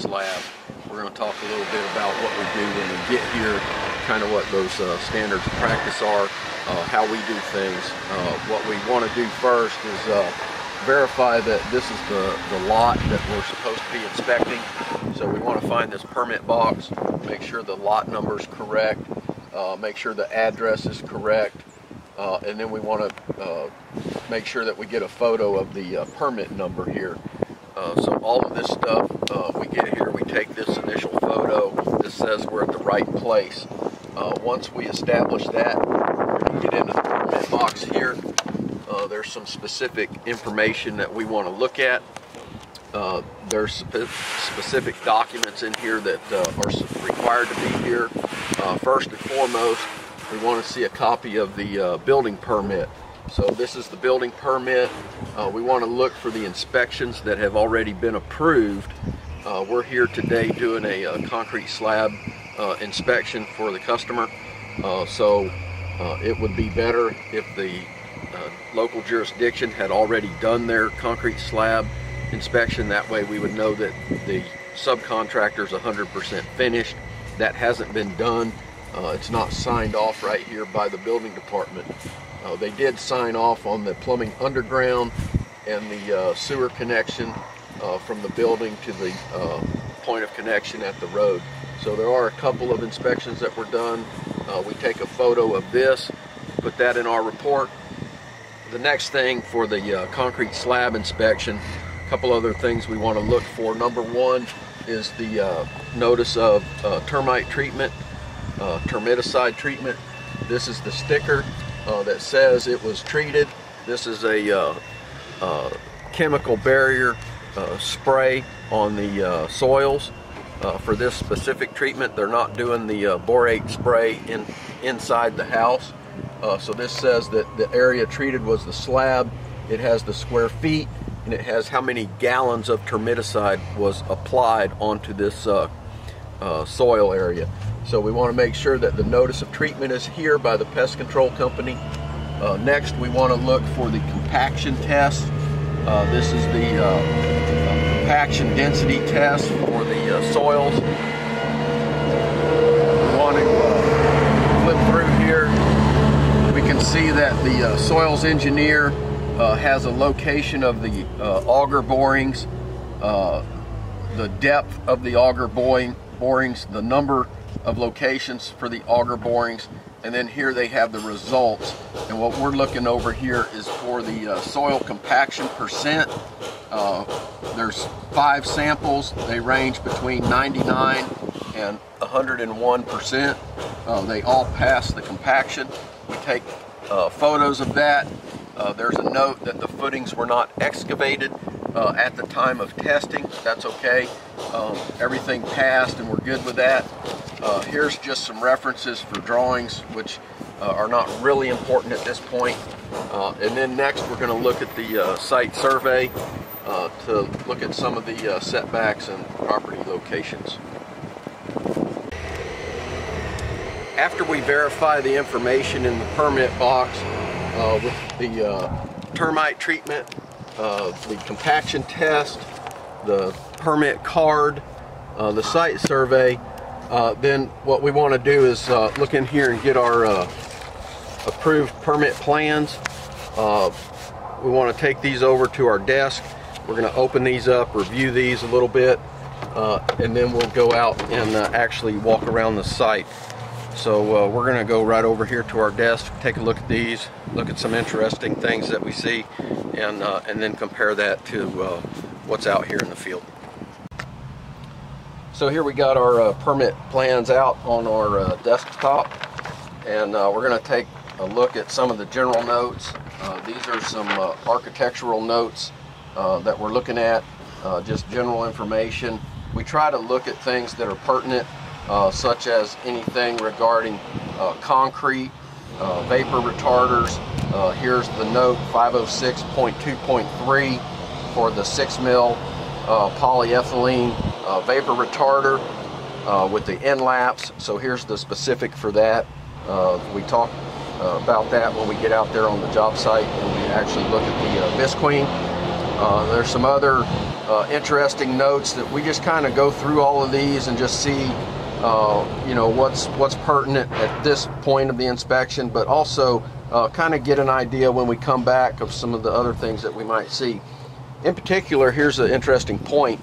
slab. We're going to talk a little bit about what we do when we get here, kind of what those standards of practice are, how we do things. What we want to do first is verify that this is the lot that we're supposed to be inspecting. So we want to find this permit box, make sure the lot number is correct, make sure the address is correct, and then we want to make sure that we get a photo of the permit number here. So all of this stuff, we get here, we take this initial photo. This says we're at the right place. Once we establish that, we're going to get into the permit box here. There's some specific information that we want to look at. There's specific documents in here that are required to be here. First and foremost, we want to see a copy of the building permit. So this is the building permit. We want to look for the inspections that have already been approved. We're here today doing a concrete slab inspection for the customer. So it would be better if the local jurisdiction had already done their concrete slab inspection. That way we would know that the subcontractor is 100% finished. That hasn't been done. It's not signed off right here by the building department. They did sign off on the plumbing underground and the sewer connection from the building to the point of connection at the road. So there are a couple of inspections that were done. We take a photo of this, put that in our report. The next thing for the concrete slab inspection, a couple other things we want to look for. Number one is the notice of termite treatment, termiticide treatment. This is the sticker that says it was treated. This is a chemical barrier spray on the soils for this specific treatment. They're not doing the borate spray inside the house. So this says that the area treated was the slab. It has the square feet, and it has how many gallons of termiticide was applied onto this soil area. So we want to make sure that the notice of treatment is here by the pest control company. Next, we want to look for the compaction test. This is the compaction density test for the soils. We want to flip through here. We can see that the soils engineer has a location of the auger borings, the depth of the auger borings, the number of locations for the auger borings, and then here they have the results. And what we're looking over here is for the soil compaction percent. There's 5 samples. They range between 99 and 101%. They all pass the compaction. We take photos of that. There's a note that the footings were not excavated at the time of testing. That's okay. Everything passed and we're good with that. Here's just some references for drawings, which are not really important at this point. And then next we're going to look at the site survey to look at some of the setbacks and property locations. After we verify the information in the permit box with the termite treatment, the compaction test, the permit card, the site survey, then what we want to do is look in here and get our approved permit plans. We want to take these over to our desk. We're going to open these up, review these a little bit, and then we'll go out and actually walk around the site. So we're going to go right over here to our desk, take a look at these, look at some interesting things that we see, and then compare that to what's out here in the field. So here we got our permit plans out on our desktop, and we're going to take a look at some of the general notes. These are some architectural notes that we're looking at, just general information. We try to look at things that are pertinent, such as anything regarding concrete, vapor retarders. Here's the note 506.2.3 for the 6 mil polyethylene vapor retarder with the end laps. So here's the specific for that. We talk about that when we get out there on the job site and we actually look at the visqueen. There's some other interesting notes that we just kind of go through all of these and just see you know, what's pertinent at this point of the inspection, but also kind of get an idea when we come back of some of the other things that we might see. In particular, here's an interesting point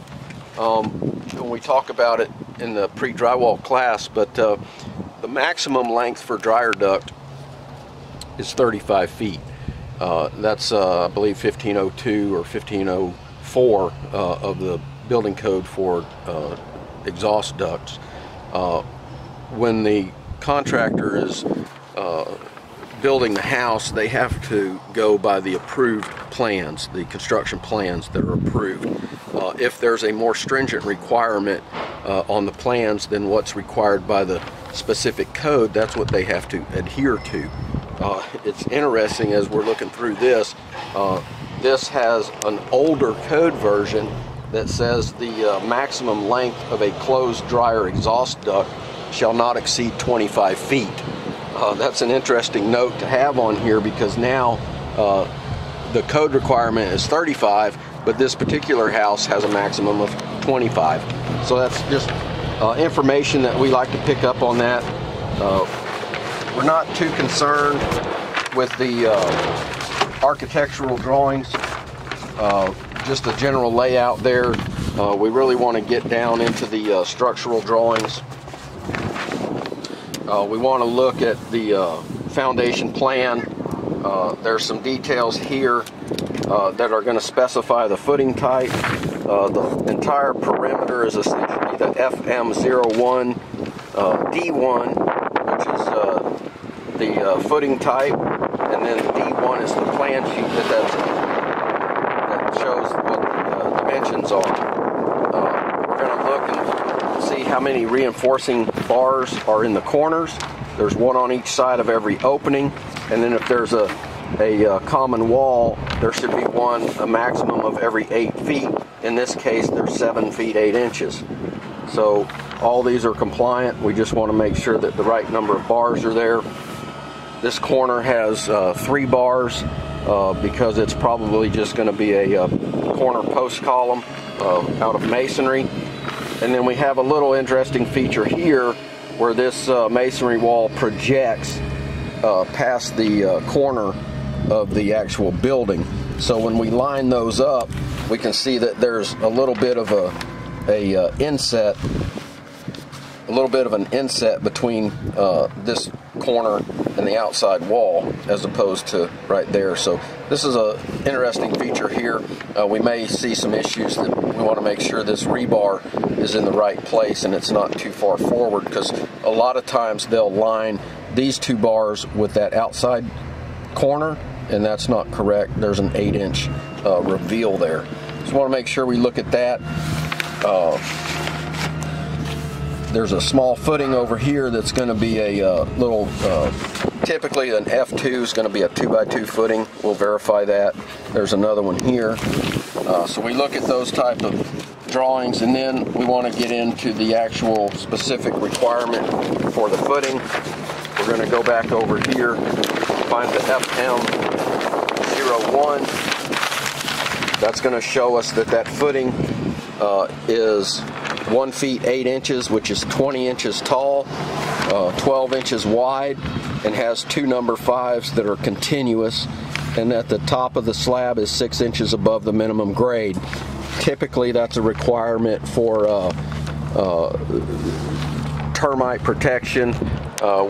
when we talk about it in the pre-drywall class, but the maximum length for dryer duct is 35 feet. That's I believe 1502 or 1504 of the building code for exhaust ducts. When the contractor is building the house, they have to go by the approved plans, the construction plans that are approved. If there's a more stringent requirement on the plans than what's required by the specific code, that's what they have to adhere to. It's interesting as we're looking through this, this has an older code version that says the maximum length of a closed dryer exhaust duct shall not exceed 25 feet. That's an interesting note to have on here, because now the code requirement is 35, but this particular house has a maximum of 25. So that's just information that we like to pick up on that. We're not too concerned with the architectural drawings, just the general layout there. We really want to get down into the structural drawings. We want to look at the foundation plan. There's some details here that are going to specify the footing type. The entire perimeter is essentially the FM01 D1, which is the footing type, and then D1 is the plan sheet that shows what the dimensions are. We're going to look and see how many reinforcing bars are in the corners. There's one on each side of every opening, and then if there's a common wall, there should be one, a maximum of every 8 feet. In this case, there's 7 feet 8 inches. So all these are compliant. We just want to make sure that the right number of bars are there. This corner has 3 bars because it's probably just going to be a corner post column out of masonry. And then we have a little interesting feature here where this masonry wall projects past the corner of the actual building. So when we line those up, we can see that there's a little bit of an inset between this corner and the outside wall, as opposed to right there. So this is an interesting feature here. We may see some issues that we want to make sure this rebar is in the right place and it's not too far forward, because a lot of times they'll line these 2 bars with that outside corner, and that's not correct. There's an 8-inch reveal there. Just want to make sure we look at that. There's a small footing over here that's going to be a little, typically an F2 is going to be a 2x2 footing. We'll verify that. There's another one here. So we look at those type of drawings, and then we want to get into the actual specific requirement for the footing. We're going to go back over here, find the FM01. That's going to show us that that footing is 1 feet 8 inches, which is 20 inches tall, 12 inches wide, and has 2 number 5s that are continuous, and at the top of the slab is 6 inches above the minimum grade. Typically that's a requirement for termite protection.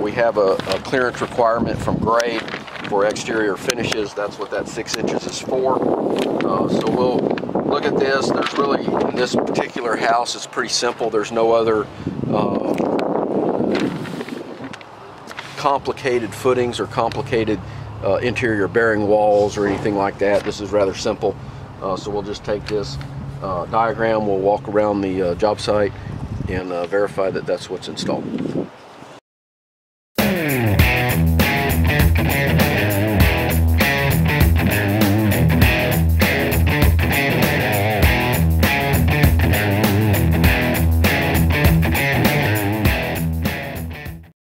We have a clearance requirement from grade for exterior finishes. That's what that 6 inches is for. So we'll look at this. There's really, in this particular house, it's pretty simple. There's no other complicated footings or complicated interior bearing walls or anything like that. This is rather simple. So we'll just take this diagram, we'll walk around the job site and verify that that's what's installed.